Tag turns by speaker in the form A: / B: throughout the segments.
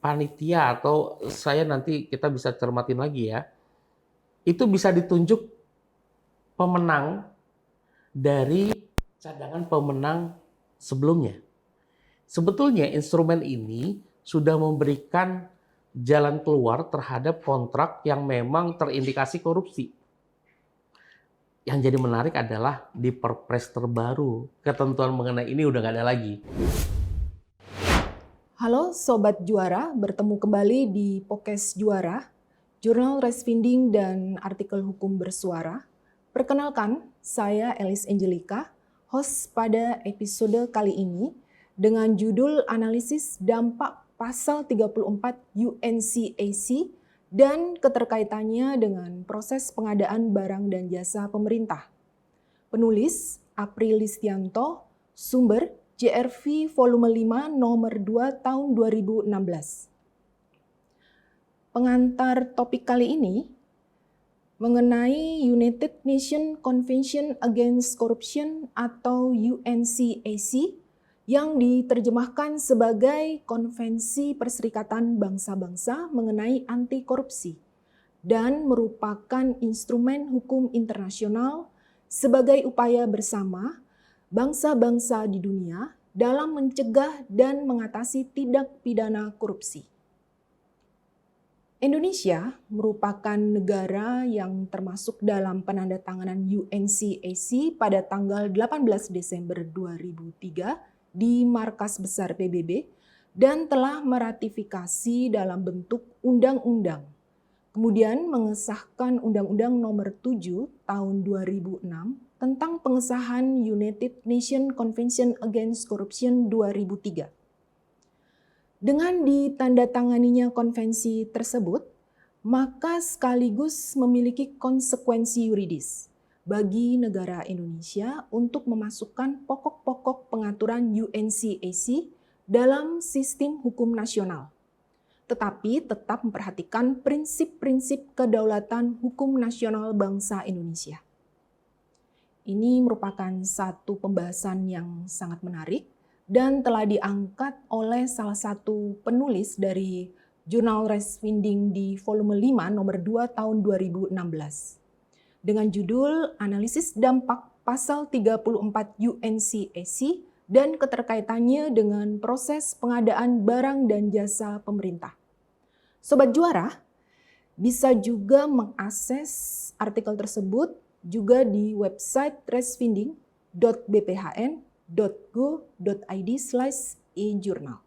A: panitia atau saya nanti kita bisa cermatin lagi ya, itu bisa ditunjuk pemenang dari cadangan pemenang sebelumnya. Sebetulnya instrumen ini sudah memberikan jalan keluar terhadap kontrak yang memang terindikasi korupsi. Yang jadi menarik adalah di Perpres terbaru, ketentuan mengenai ini udah nggak ada lagi.
B: Halo Sobat Juara, bertemu kembali di Podcast Juara, Jurnal Resvinding dan Artikel Hukum Bersuara. Perkenalkan, saya Elis Angelica, host pada episode kali ini dengan judul Analisis Dampak Pasal 34 UNCAC dan keterkaitannya dengan proses pengadaan barang dan jasa pemerintah. Penulis April Listianto, sumber JRV volume 5 nomor 2 tahun 2016. Pengantar topik kali ini mengenai United Nations Convention Against Corruption atau UNCAC yang diterjemahkan sebagai Konvensi Perserikatan Bangsa-Bangsa mengenai anti korupsi dan merupakan instrumen hukum internasional sebagai upaya bersama bangsa-bangsa di dunia dalam mencegah dan mengatasi tindak pidana korupsi. Indonesia merupakan negara yang termasuk dalam penandatanganan UNCAC pada tanggal 18 Desember 2003 di Markas Besar PBB dan telah meratifikasi dalam bentuk undang-undang. Kemudian mengesahkan Undang-Undang Nomor 7 Tahun 2006 tentang pengesahan United Nations Convention Against Corruption 2003. Dengan ditandatanganinya konvensi tersebut, maka sekaligus memiliki konsekuensi yuridis bagi negara Indonesia untuk memasukkan pokok-pokok pengaturan UNCAC dalam sistem hukum nasional, tetapi tetap memperhatikan prinsip-prinsip kedaulatan hukum nasional bangsa Indonesia. Ini merupakan satu pembahasan yang sangat menarik dan telah diangkat oleh salah satu penulis dari Jurnal Resvinding di volume 5 nomor 2 tahun 2016 dengan judul Analisis Dampak Pasal 34 UNCAC dan keterkaitannya dengan proses pengadaan barang dan jasa pemerintah. Sobat Juara bisa juga mengakses artikel tersebut juga di website resvinding.bphn.go.id/e-jurnal.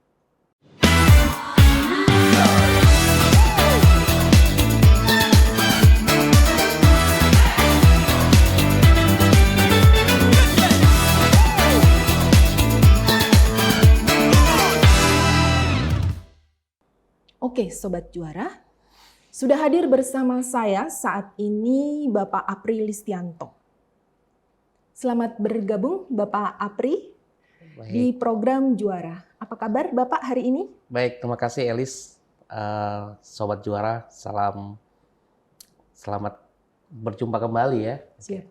B: Oke, Sobat Juara, sudah hadir bersama saya saat ini Bapak April Listianto. Selamat bergabung Bapak Apri di program Juara. Apa kabar Bapak hari ini?
A: Baik, terima kasih Elis. Sobat Juara, selamat berjumpa kembali ya.
B: Siap.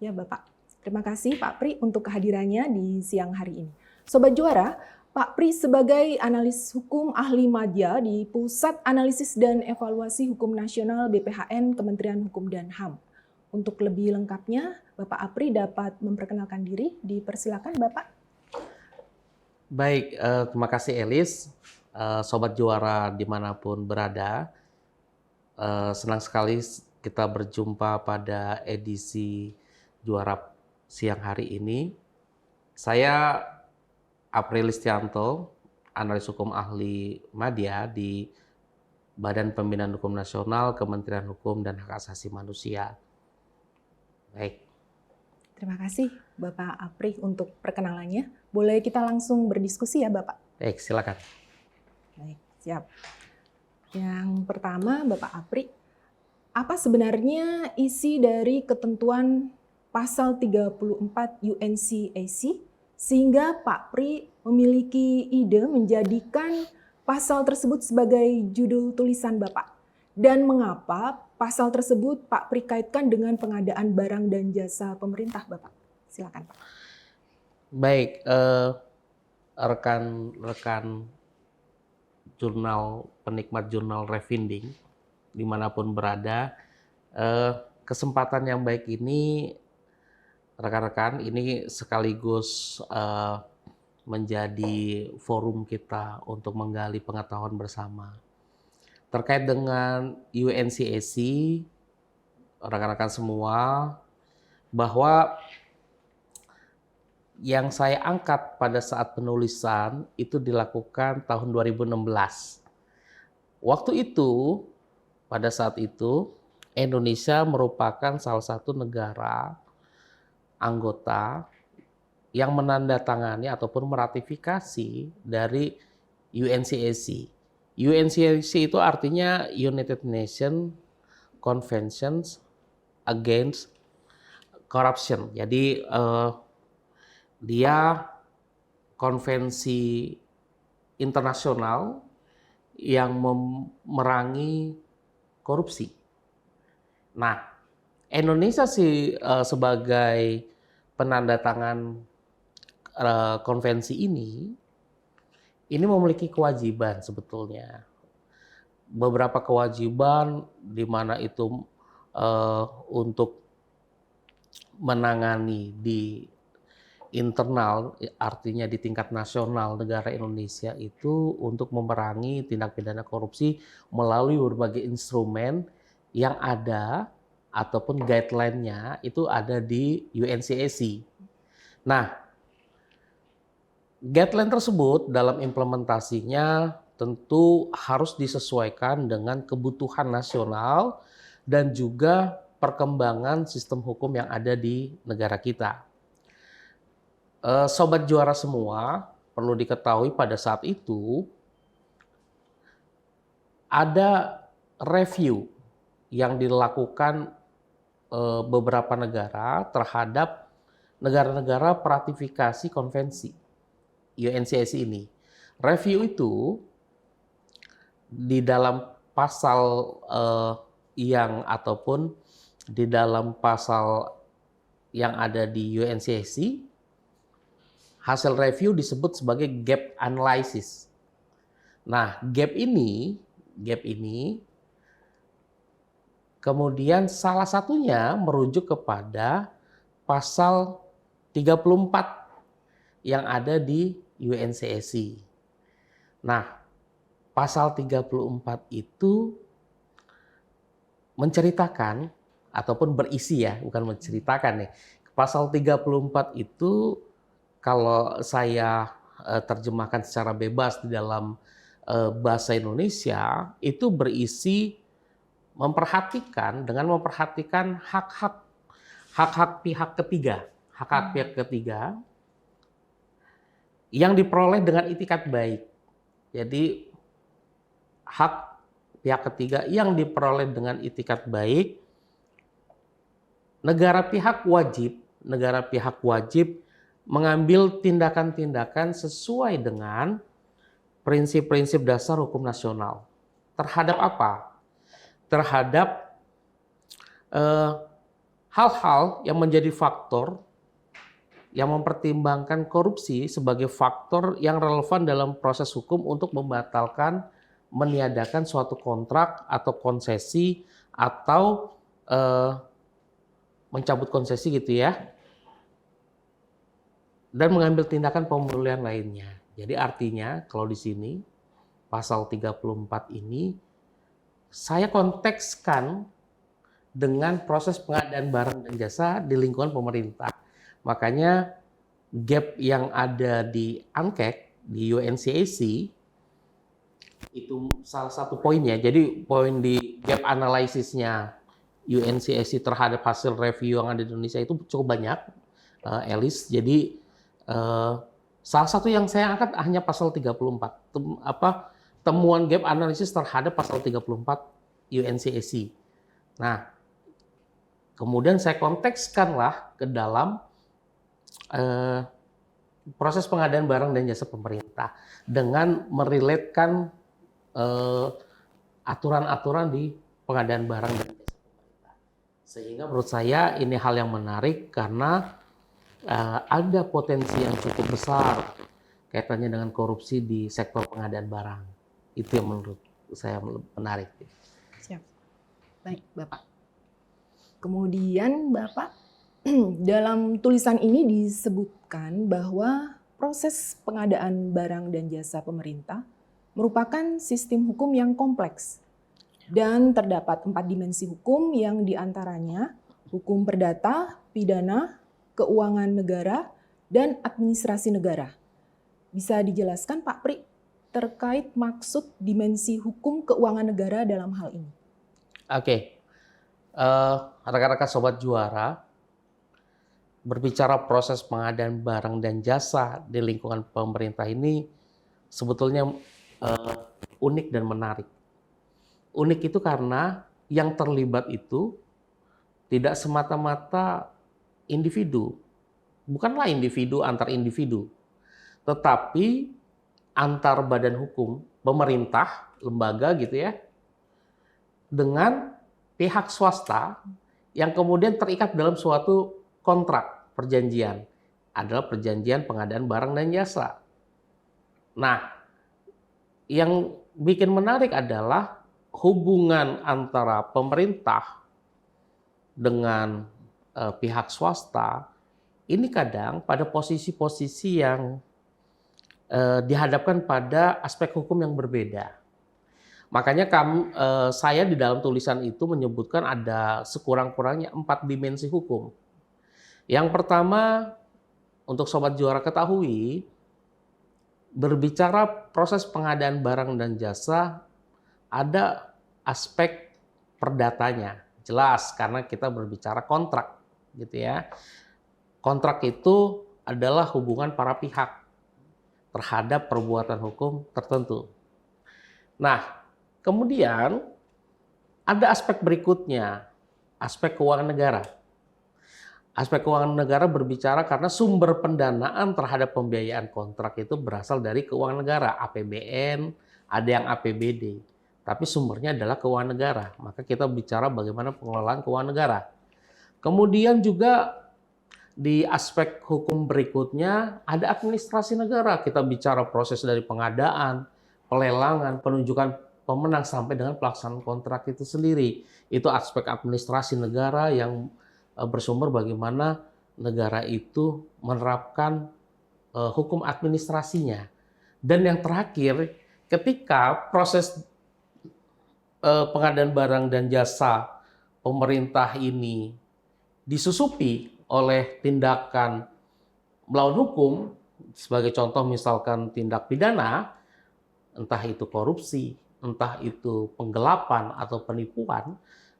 B: Ya Bapak, terima kasih Pak Pri untuk kehadirannya di siang hari ini. Sobat Juara, Pak Pri sebagai analis hukum ahli madya di Pusat Analisis dan Evaluasi Hukum Nasional BPHN Kementerian Hukum dan HAM. Untuk lebih lengkapnya, Bapak Apri dapat memperkenalkan diri. Dipersilakan Bapak.
A: Baik, terima kasih Elis. Sobat Juara dimanapun berada, senang sekali kita berjumpa pada edisi Juara siang hari ini. Saya April Listianto, analis hukum ahli madya di Badan Pembinaan Hukum Nasional, Kementerian Hukum dan Hak Asasi Manusia. Baik.
B: Terima kasih Bapak Apri untuk perkenalannya. Boleh kita langsung berdiskusi ya Bapak?
A: Baik, silakan.
B: Baik, siap. Yang pertama Bapak Apri, apa sebenarnya isi dari ketentuan pasal 34 UNCAC sehingga Pak Pri memiliki ide menjadikan pasal tersebut sebagai judul tulisan Bapak? Dan mengapa pasal tersebut Pak Pri kaitkan dengan pengadaan barang dan jasa pemerintah Bapak? Silakan Pak.
A: Baik, rekan-rekan penikmat jurnal Refinding dimanapun berada. Kesempatan yang baik ini, rekan-rekan, ini sekaligus menjadi forum kita untuk menggali pengetahuan bersama terkait dengan UNCAC, rekan-rekan semua, bahwa yang saya angkat pada saat penulisan itu dilakukan tahun 2016. Waktu itu, pada saat itu, Indonesia merupakan salah satu negara anggota yang menandatangani ataupun meratifikasi dari UNCAC. UNCAC itu artinya United Nations Conventions Against Corruption. Jadi dia konvensi internasional yang memerangi korupsi. Nah, Indonesia sebagai penandatangan konvensi ini memiliki kewajiban sebetulnya. Beberapa kewajiban di mana itu untuk menangani di internal, artinya di tingkat nasional negara Indonesia itu untuk memerangi tindak pidana korupsi melalui berbagai instrumen yang ada ataupun guideline-nya itu ada di UNCAC. Nah, guideline tersebut dalam implementasinya tentu harus disesuaikan dengan kebutuhan nasional dan juga perkembangan sistem hukum yang ada di negara kita. Sobat Juara semua, perlu diketahui pada saat itu ada review yang dilakukan beberapa negara terhadap negara-negara peratifikasi konvensi UNCAC ini. Review itu di dalam pasal ataupun di dalam pasal yang ada di UNCAC, hasil review disebut sebagai gap analysis. Nah, gap ini kemudian salah satunya merujuk kepada pasal 34 yang ada di UNCAC. Nah, pasal 34 itu menceritakan ataupun berisi ya, bukan menceritakan nih. Pasal 34 itu kalau saya terjemahkan secara bebas di dalam bahasa Indonesia, itu berisi memperhatikan hak-hak pihak ketiga yang diperoleh dengan itikat baik. Jadi hak pihak ketiga yang diperoleh dengan itikat baik, negara pihak wajib mengambil tindakan-tindakan sesuai dengan prinsip-prinsip dasar hukum nasional. Terhadap apa? Terhadap hal-hal yang menjadi faktor yang mempertimbangkan korupsi sebagai faktor yang relevan dalam proses hukum untuk membatalkan, meniadakan suatu kontrak atau konsesi atau mencabut konsesi gitu ya, dan mengambil tindakan pemulihan lainnya. Jadi artinya kalau di sini pasal 34 ini saya kontekskan dengan proses pengadaan barang dan jasa di lingkungan pemerintah. Makanya gap yang ada di ANKEC, di UNCAC, itu salah satu poinnya. Jadi poin di gap analisisnya UNCAC terhadap hasil review yang ada di Indonesia itu cukup banyak, Elis. Jadi salah satu yang saya angkat hanya pasal 34. Temuan gap analisis terhadap pasal 34 UNCAC. Nah, kemudian saya kontekskanlah ke dalam proses pengadaan barang dan jasa pemerintah dengan merelatekan aturan-aturan di pengadaan barang dan jasa pemerintah. Sehingga menurut saya ini hal yang menarik karena ada potensi yang cukup besar kaitannya dengan korupsi di sektor pengadaan barang. Itu yang menurut saya menarik.
B: Siap. Baik, Bapak. Kemudian Bapak, dalam tulisan ini disebutkan bahwa proses pengadaan barang dan jasa pemerintah merupakan sistem hukum yang kompleks dan terdapat 4 dimensi hukum yang diantaranya hukum perdata, pidana, keuangan negara, dan administrasi negara. Bisa dijelaskan Pak Pri terkait maksud dimensi hukum keuangan negara dalam hal ini?
A: Oke, rekan-rekan Sobat Juara, berbicara proses pengadaan barang dan jasa di lingkungan pemerintah ini sebetulnya unik dan menarik. Unik itu karena yang terlibat itu tidak semata-mata individu, bukanlah individu antar individu, tetapi antar badan hukum, pemerintah, lembaga gitu ya, dengan pihak swasta yang kemudian terikat dalam suatu kontrak perjanjian, adalah perjanjian pengadaan barang dan jasa. Nah, yang bikin menarik adalah hubungan antara pemerintah dengan pihak swasta ini kadang pada posisi-posisi yang dihadapkan pada aspek hukum yang berbeda. Makanya saya di dalam tulisan itu menyebutkan ada sekurang-kurangnya 4 dimensi hukum. Yang pertama, untuk Sobat Juara ketahui, berbicara proses pengadaan barang dan jasa, ada aspek perdatanya. Jelas, karena kita berbicara kontrak, gitu ya. Kontrak itu adalah hubungan para pihak terhadap perbuatan hukum tertentu. Nah, kemudian ada aspek berikutnya, aspek keuangan negara. Aspek keuangan negara berbicara karena sumber pendanaan terhadap pembiayaan kontrak itu berasal dari keuangan negara, APBN, ada yang APBD. Tapi sumbernya adalah keuangan negara. Maka kita bicara bagaimana pengelolaan keuangan negara. Kemudian juga di aspek hukum berikutnya ada administrasi negara. Kita bicara proses dari pengadaan, pelelangan, penunjukan pemenang sampai dengan pelaksanaan kontrak itu sendiri. Itu aspek administrasi negara yang bersumber bagaimana negara itu menerapkan hukum administrasinya. Dan yang terakhir, ketika proses pengadaan barang dan jasa pemerintah ini disusupi oleh tindakan melawan hukum, sebagai contoh misalkan tindak pidana, entah itu korupsi, entah itu penggelapan atau penipuan,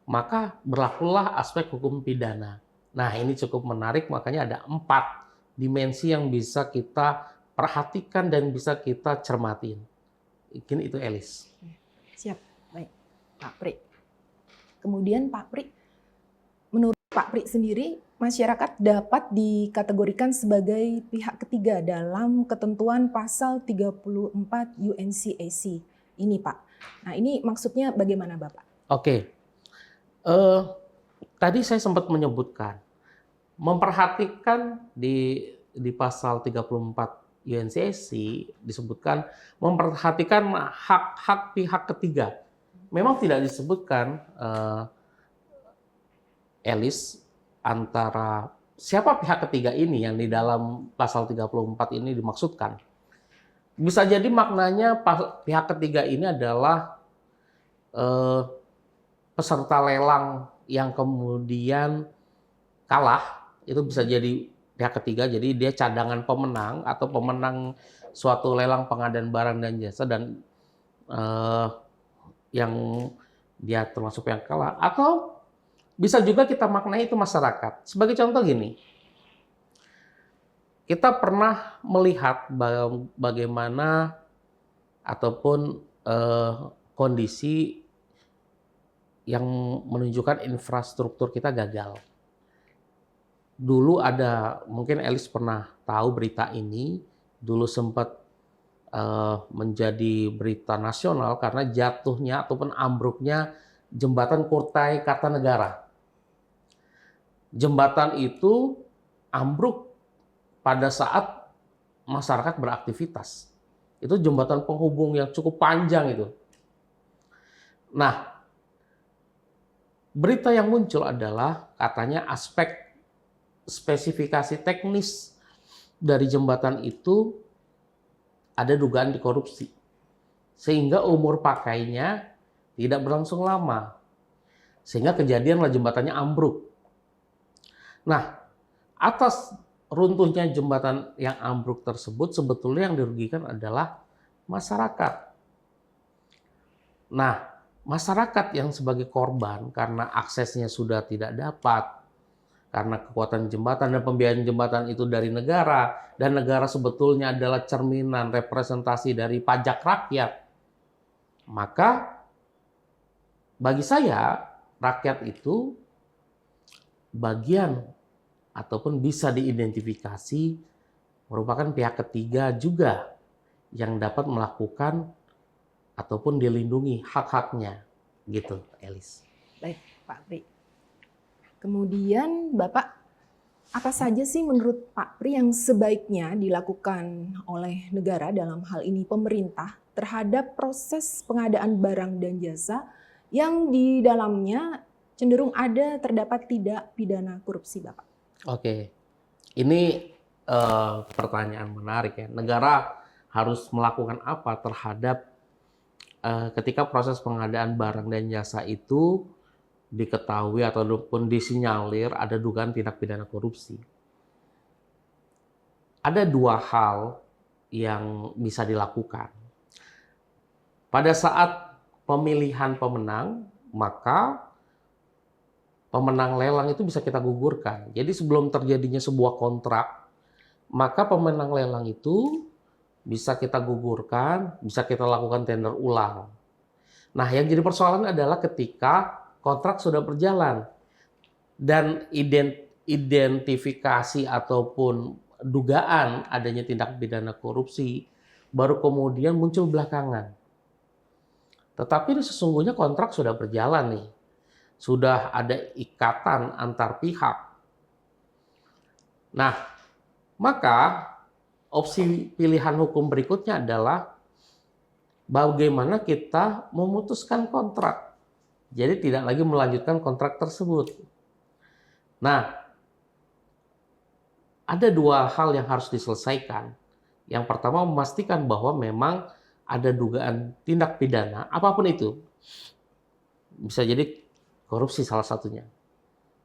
A: maka berlakulah aspek hukum pidana. Nah, ini cukup menarik, makanya ada 4 dimensi yang bisa kita perhatikan dan bisa kita cermatin. Mungkin itu Elis.
B: Siap, baik Pak Pri. Kemudian Pak Pri, menurut Pak Pri sendiri, masyarakat dapat dikategorikan sebagai pihak ketiga dalam ketentuan pasal 34 UNCAC ini Pak. Nah ini maksudnya bagaimana Bapak?
A: Oke, tadi saya sempat menyebutkan, memperhatikan di pasal 34 UNCAC disebutkan memperhatikan hak-hak pihak ketiga. Memang tidak disebutkan Elis antara siapa pihak ketiga ini yang di dalam pasal 34 ini dimaksudkan. Bisa jadi maknanya pihak ketiga ini adalah peserta lelang yang kemudian kalah, itu bisa jadi pihak ketiga, jadi dia cadangan pemenang atau pemenang suatu lelang pengadaan barang dan jasa dan yang dia termasuk yang kalah, atau bisa juga kita maknai itu masyarakat. Sebagai contoh gini, kita pernah melihat bagaimana ataupun kondisi yang menunjukkan infrastruktur kita gagal. Dulu ada, mungkin Elis pernah tahu berita ini, dulu sempat menjadi berita nasional karena jatuhnya ataupun ambruknya jembatan Kurtai Kartanegara. Jembatan itu ambruk pada saat masyarakat beraktivitas. Itu jembatan penghubung yang cukup panjang itu. Nah, berita yang muncul adalah katanya aspek spesifikasi teknis dari jembatan itu ada dugaan dikorupsi. Sehingga umur pakainya tidak berlangsung lama. Sehingga kejadianlah jembatannya ambruk. Nah, atas runtuhnya jembatan yang ambruk tersebut sebetulnya yang dirugikan adalah masyarakat. Nah, masyarakat yang sebagai korban karena aksesnya sudah tidak dapat, karena kekuatan jembatan dan pembiayaan jembatan itu dari negara, dan negara sebetulnya adalah cerminan representasi dari pajak rakyat, maka bagi saya rakyat itu bagian ataupun bisa diidentifikasi merupakan pihak ketiga juga yang dapat melakukan ataupun dilindungi hak-haknya, gitu, Elis.
B: Baik, Pak Pri. Kemudian Bapak, apa saja sih menurut Pak Pri yang sebaiknya dilakukan oleh negara, dalam hal ini pemerintah, terhadap proses pengadaan barang dan jasa yang di dalamnya cenderung terdapat tidak pidana korupsi, Bapak?
A: Oke, ini pertanyaan menarik ya. Negara harus melakukan apa terhadap ketika proses pengadaan barang dan jasa itu diketahui ataupun disinyalir ada dugaan tindak pidana korupsi. Ada dua hal yang bisa dilakukan. Pada saat pemilihan pemenang, maka pemenang lelang itu bisa kita gugurkan. Jadi sebelum terjadinya sebuah kontrak, maka pemenang lelang itu bisa kita gugurkan, bisa kita lakukan tender ulang. Nah, yang jadi persoalan adalah ketika kontrak sudah berjalan dan identifikasi ataupun dugaan adanya tindak pidana korupsi baru kemudian muncul belakangan. Tetapi sesungguhnya kontrak sudah berjalan nih. Sudah ada ikatan antar pihak. Nah, maka opsi pilihan hukum berikutnya adalah bagaimana kita memutuskan kontrak. Jadi tidak lagi melanjutkan kontrak tersebut. Nah, ada dua hal yang harus diselesaikan. Yang pertama, memastikan bahwa memang ada dugaan tindak pidana, apapun itu. Bisa jadi korupsi salah satunya.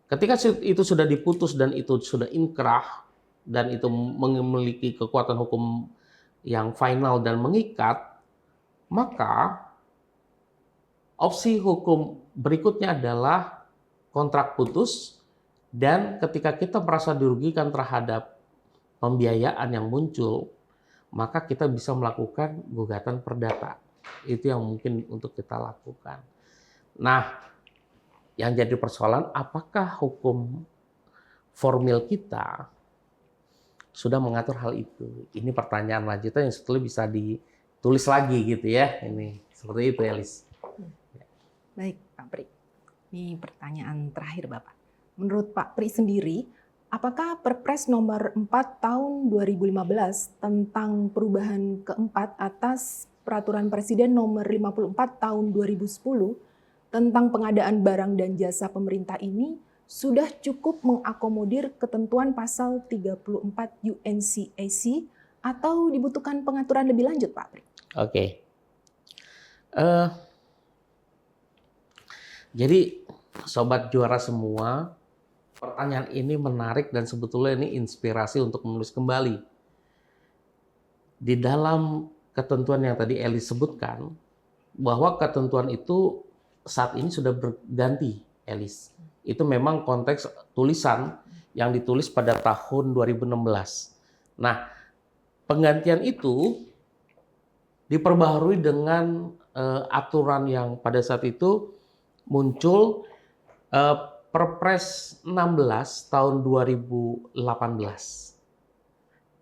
A: Ketika itu sudah diputus dan itu sudah inkrah dan itu memiliki kekuatan hukum yang final dan mengikat, maka opsi hukum berikutnya adalah kontrak putus, dan ketika kita merasa dirugikan terhadap pembiayaan yang muncul, maka kita bisa melakukan gugatan perdata. Itu yang mungkin untuk kita lakukan. Nah, yang jadi persoalan, apakah hukum formil kita sudah mengatur hal itu? Ini pertanyaan lanjutan yang sebetulnya bisa ditulis lagi gitu ya. Ini seperti itu, Elis.
B: Baik, Pak Pri. Ini pertanyaan terakhir, Bapak. Menurut Pak Pri sendiri, apakah Perpres nomor 4 tahun 2015 tentang perubahan keempat atas Peraturan Presiden nomor 54 tahun 2010 tentang pengadaan barang dan jasa pemerintah ini sudah cukup mengakomodir ketentuan pasal 34 UNCAC atau dibutuhkan pengaturan lebih lanjut, Pak Pri?
A: Oke. Jadi, sobat juara semua, pertanyaan ini menarik dan sebetulnya ini inspirasi untuk menulis kembali. Di dalam ketentuan yang tadi Elis sebutkan, bahwa ketentuan itu saat ini sudah berganti, Elis. Itu memang konteks tulisan yang ditulis pada tahun 2016. Nah, penggantian itu diperbaharui dengan aturan yang pada saat itu muncul, Perpres 16 tahun 2018.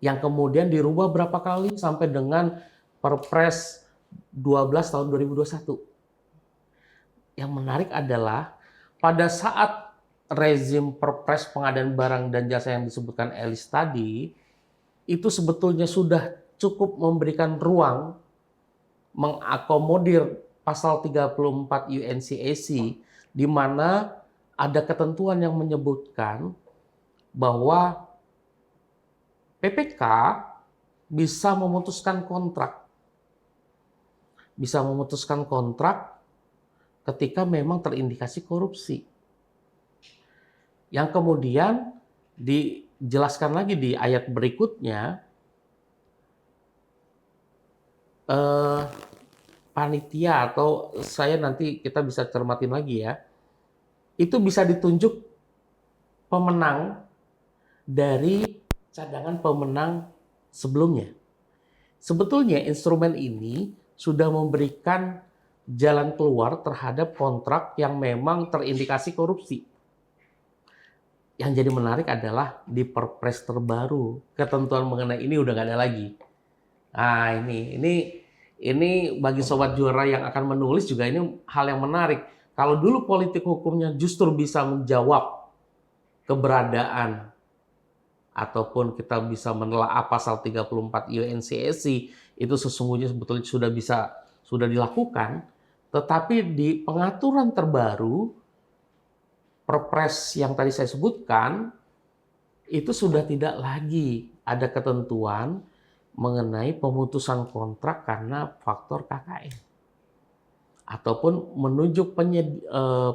A: Yang kemudian dirubah berapa kali sampai dengan Perpres 12 tahun 2021. Yang menarik adalah pada saat rezim Perpres pengadaan barang dan jasa yang disebutkan Elis tadi, itu sebetulnya sudah cukup memberikan ruang mengakomodir pasal 34 UNCAC di mana ada ketentuan yang menyebutkan bahwa PPK bisa memutuskan kontrak ketika memang terindikasi korupsi. Yang kemudian dijelaskan lagi di ayat berikutnya, panitia atau saya nanti kita bisa cermatin lagi ya, itu bisa ditunjuk pemenang dari cadangan pemenang sebelumnya. Sebetulnya instrumen ini sudah memberikan jalan keluar terhadap kontrak yang memang terindikasi korupsi. Yang jadi menarik adalah di Perpres terbaru, ketentuan mengenai ini udah nggak ada lagi. Nah ini bagi Sobat Juara yang akan menulis juga ini hal yang menarik. Kalau dulu politik hukumnya justru bisa menjawab keberadaan ataupun kita bisa menelaah pasal 34 UNCAC itu sesungguhnya sebetulnya sudah dilakukan, tetapi di pengaturan terbaru Perpres yang tadi saya sebutkan itu sudah tidak lagi ada ketentuan mengenai pemutusan kontrak karena faktor KKN ataupun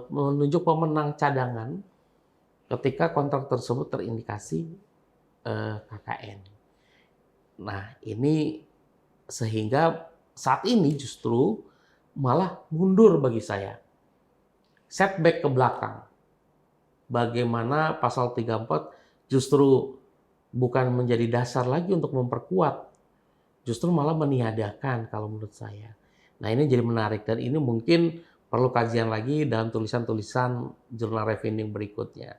A: menunjuk pemenang cadangan ketika kontrak tersebut terindikasi KKN. Nah, ini sehingga saat ini justru malah mundur bagi saya. Setback ke belakang. Bagaimana pasal 34 justru bukan menjadi dasar lagi untuk memperkuat. Justru malah meniadakan kalau menurut saya. Nah, ini jadi menarik dan ini mungkin perlu kajian lagi dalam tulisan-tulisan jurnal reviewing berikutnya.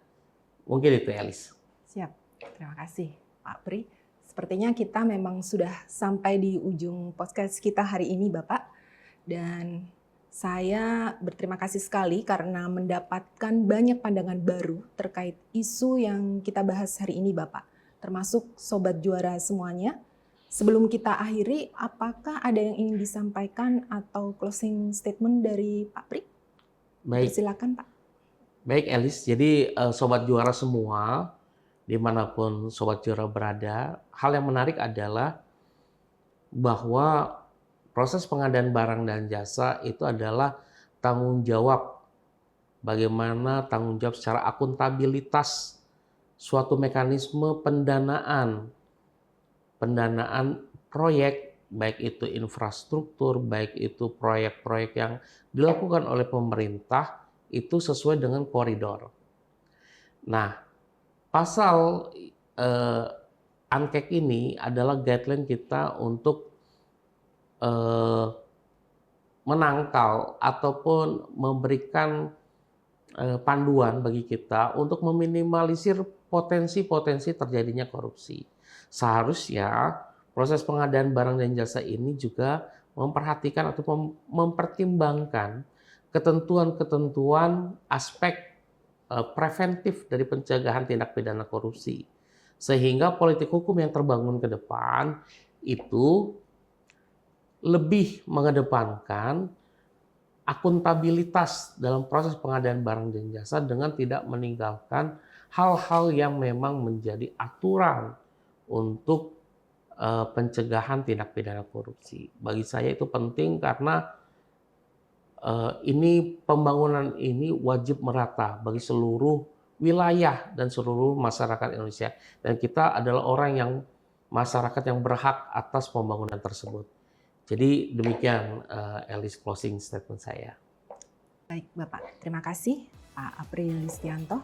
A: Mungkin itu, Elis.
B: Siap. Terima kasih, Pak Pri. Sepertinya kita memang sudah sampai di ujung podcast kita hari ini, Bapak. Dan saya berterima kasih sekali karena mendapatkan banyak pandangan baru terkait isu yang kita bahas hari ini, Bapak. Termasuk Sobat Juara semuanya. Sebelum kita akhiri, apakah ada yang ingin disampaikan atau closing statement dari Pak Pri?
A: Baik.
B: Silakan, Pak.
A: Baik, Elis. Jadi Sobat Juara semua, dimanapun Sobat Juara berada, hal yang menarik adalah bahwa proses pengadaan barang dan jasa itu adalah tanggung jawab. Bagaimana tanggung jawab secara akuntabilitas suatu mekanisme pendanaan proyek, baik itu infrastruktur, baik itu proyek-proyek yang dilakukan oleh pemerintah, itu sesuai dengan koridor. Nah, pasal ANKEK ini adalah guideline kita untuk menangkal ataupun memberikan panduan bagi kita untuk meminimalisir potensi-potensi terjadinya korupsi. Seharusnya proses pengadaan barang dan jasa ini juga memperhatikan atau mempertimbangkan ketentuan-ketentuan aspek preventif dari pencegahan tindak pidana korupsi. Sehingga politik hukum yang terbangun ke depan itu lebih mengedepankan akuntabilitas dalam proses pengadaan barang dan jasa dengan tidak meninggalkan hal-hal yang memang menjadi aturan untuk pencegahan tindak pidana korupsi. Bagi saya itu penting karena ini pembangunan ini wajib merata bagi seluruh wilayah dan seluruh masyarakat Indonesia. Dan kita adalah orang yang masyarakat yang berhak atas pembangunan tersebut. Jadi demikian Elis closing statement saya.
B: Baik Bapak, terima kasih Pak Apri Listianto.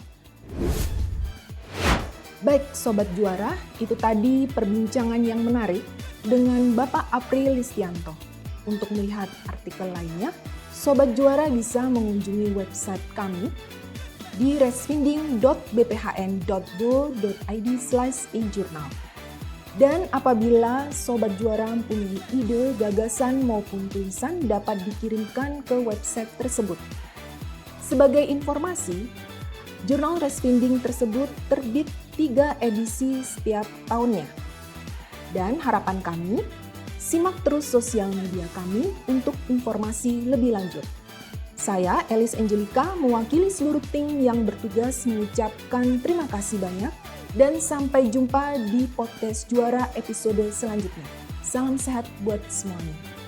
B: Baik Sobat Juara, itu tadi perbincangan yang menarik dengan Bapak Apri Listianto. Untuk melihat artikel lainnya, Sobat Juara bisa mengunjungi website kami di resvinding.bphn.go.id/e-journal. Dan apabila Sobat Juara mempunyai ide, gagasan maupun tulisan dapat dikirimkan ke website tersebut. Sebagai informasi, jurnal Resvinding tersebut terbit 3 edisi setiap tahunnya. Dan harapan kami, simak terus sosial media kami untuk informasi lebih lanjut. Saya, Elis Angelika, mewakili seluruh tim yang bertugas mengucapkan terima kasih banyak dan sampai jumpa di podcast Juara episode selanjutnya. Salam sehat buat semuanya.